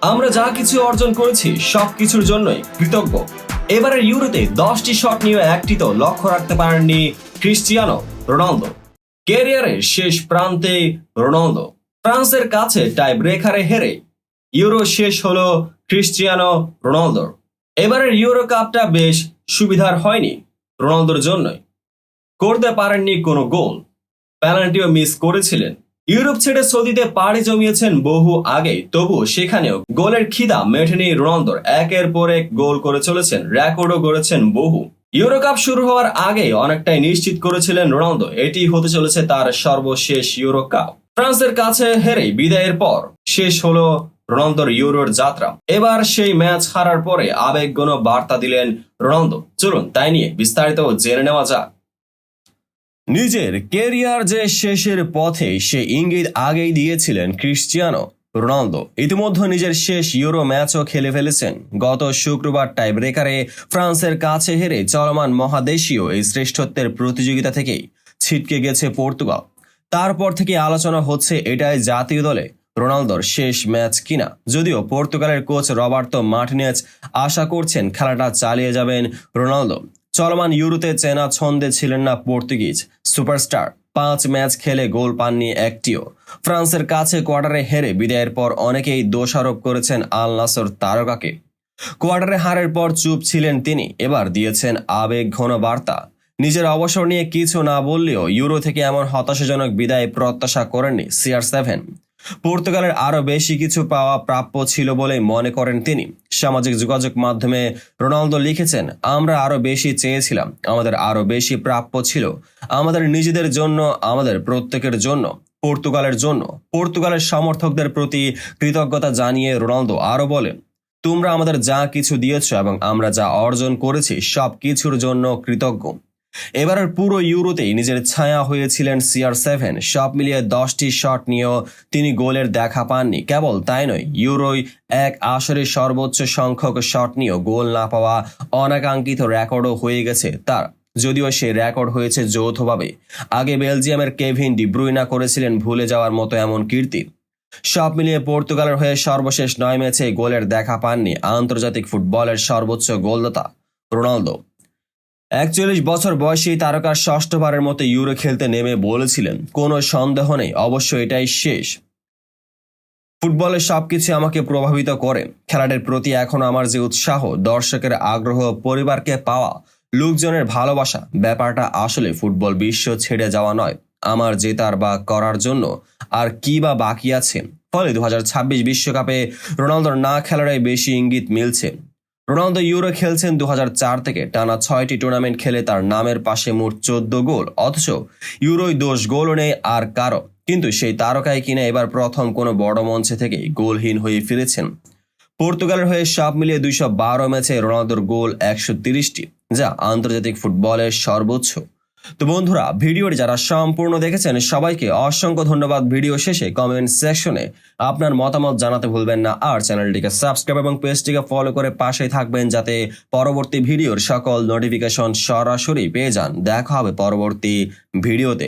আমরা যা কিছু অর্জন করেছি সবকিছুর জন্যই কৃতজ্ঞ। এবারের ইউরোতে 10টি শট নিয়ে একটি তো লক্ষ্য রাখতে পারেননি ক্রিস্টিয়ানো রোনালদো। ক্যারিয়ারের শেষ প্রান্তে রোনালদো ফ্রান্সের কাছে টাই ব্রেকারে হেরে ইউরো শেষ হলো ক্রিস্টিয়ানো রোনালদোর। এবারের ইউরো কাপটা বেশ সুবিধার হয়নি রোনালদোর জন্যই। করতে পারেননি কোনো গোল, পেনাল্টিও মিস করেছিলেন। ইউরোপ ছেড়ে সৌদিতে পাড়ি জমিয়েছেন বহু আগেই, তবুও সেখানেও গোলের খিদা মেটেনি রোনালদোর। একের পর এক গোল করে চলেছেন, রেকর্ডও গড়েছেন বহু। ইউরো কাপ শুরু হওয়ার আগেই অনেকটাই নিশ্চিত করেছিলেন রোনালদো এটি হতে চলেছে তার সর্বশেষ ইউরো কাপ। ফ্রান্সের কাছে হেরে বিদায়ের পর শেষ হলো রোনালদোর ইউরোর যাত্রা। এবার সেই ম্যাচ হারার পরে আবেগঘন বার্তা দিলেন রোনালদো। চলুন তাই নিয়ে বিস্তারিত জেনে নেওয়া যাক। নিজের কেরিয়ার যে শেষের পথে সে ইঙ্গিত আগেই দিয়েছিলেন ক্রিস্টিয়ানো রোনালদো। ইতিমধ্যে নিজের শেষ ইউরো ম্যাচও খেলে ফেলেছেন। গত শুক্রবার টাই ব্রেকারে ফ্রান্সের কাছে হেরে চলমান মহাদেশীয় এই শ্রেষ্ঠত্বের প্রতিযোগিতা থেকেই ছিটকে গেছে পর্তুগাল। তারপর থেকে আলোচনা হচ্ছে এটাই জাতীয় দলে রোনালদোর শেষ ম্যাচ কিনা। যদিও পর্তুগালের কোচ রবার্তো মার্টিনেজ আশা করছেন খেলাটা চালিয়ে যাবেন রোনালদো। চলমান ইউরোতে চেনা ছন্দে ছিলেন না পর্তুগিজ সুপারস্টার। 5 ম্যাচ খেলে গোল পাননি একটিও। ফ্রান্সের কাছে কোয়ার্টারে হেরে বিদায়ের পর অনেকেই দোষারোপ করেছেন আল নাসর তারকাকে। কোয়ার্টারে হারের পর চুপ ছিলেন তিনি, এবার দিয়েছেন আবেগঘন বার্তা। নিজের অবসর নিয়ে কিছু না বললেও ইউরো থেকে এমন হতাশাজনক বিদায় প্রত্যাশা করেননি CR7। পর্তুগালের আরো বেশি কিছু পাওয়া প্রাপ্য ছিল বলে মনে করেন তিনি। সামাজিক যোগাযোগ মাধ্যমে রোনালদো লিখেছেন, আমরা আরো বেশি চেয়েছিলাম, আমাদের আরো বেশি প্রাপ্য ছিল, আমাদের নিজেদের জন্য, আমাদের প্রত্যেকের জন্য, পর্তুগালের জন্য। পর্তুগালের সমর্থকদের প্রতি কৃতজ্ঞতা জানিয়ে রোনালদো আরো বলেন, তোমরা আমাদের যা কিছু দিয়েছ এবং আমরা যা অর্জন করেছি সব কিছুর জন্য কৃতজ্ঞ। এবারের পুরো ইউরোতেই নিজের ছায়া হয়েছিলেন CR7। সব মিলিয়ে 10টি শট নিয়েও তিনি গোলের দেখা পাননি। কেবল তাই নয়, ইউরোয় এক আসরে সর্বোচ্চ সংখ্যক শট নিয়েও গোল না পাওয়া অনাকাঙ্ক্ষিত রেকর্ডও হয়ে গেছে তার। যদিও সেই রেকর্ড হয়েছে যৌথভাবে। আগে বেলজিয়ামের কেভিন ডি ব্রুইনা করেছিলেন ভুলে যাওয়ার মতো এমন কীর্তি। সব মিলিয়ে পর্তুগালের হয়ে সর্বশেষ 9 ম্যাচে গোলের দেখা পাননি আন্তর্জাতিক ফুটবলের সর্বোচ্চ গোলদাতা রোনালদো। 41 বছর বয়সী তারকা ষষ্ঠবারের মতো ইউরো খেলতে নেমে বলেছিলেন, কোনো সন্দেহ নেই, অবশ্য এটাই শেষ। ফুটবলের সবকিছু আমাকে প্রভাবিত করে। খেলাটির প্রতি এখন আমার যে উৎসাহ, দর্শকের আগ্রহ, পরিবারকে পাওয়া, লোকজনের ভালোবাসা, ব্যাপারটা আসলে ফুটবল বিশ্ব ছেড়ে যাওয়া নয়। আমার জেতার বা করার জন্য আর কি বা বাকি আছে। ফলে 2026 বিশ্বকাপে রোনালদোর না খেলারই বেশি ইঙ্গিত মিলছে। রোনালদো ইউরো খেলছেন 2004 থেকে। টানা 6টি টুর্নামেন্ট খেলে তার নামের পাশে মোট 14 গোল। অথচ ইউরোয় 10 গোলও নেই আর কারো। কিন্তু সেই তারকাই কিনা এবার প্রথম কোনো বড় মঞ্চে থেকে গোলহীন হয়ে ফিরেছেন। পর্তুগালের হয়ে সব মিলিয়ে 212 ম্যাচে রোনালদোর গোল 130টি, যা আন্তর্জাতিক ফুটবলের সর্বোচ্চ। তো বন্ধুরা, ভিডিওটি যারা সম্পূর্ণ দেখেছেন সবাইকে অসংখ্য ধন্যবাদ। ভিডিও শেষে কমেন্ট সেকশনে আপনার মতামত জানাতে ভুলবেন না। আর চ্যানেলটিকে সাবস্ক্রাইব এবং পেজটিকে ফলো করে পাশেই থাকবেন যাতে পরবর্তী ভিডিওর সকল নোটিফিকেশন সরাসরি পেয়ে যান। দেখা হবে পরবর্তী ভিডিওতে।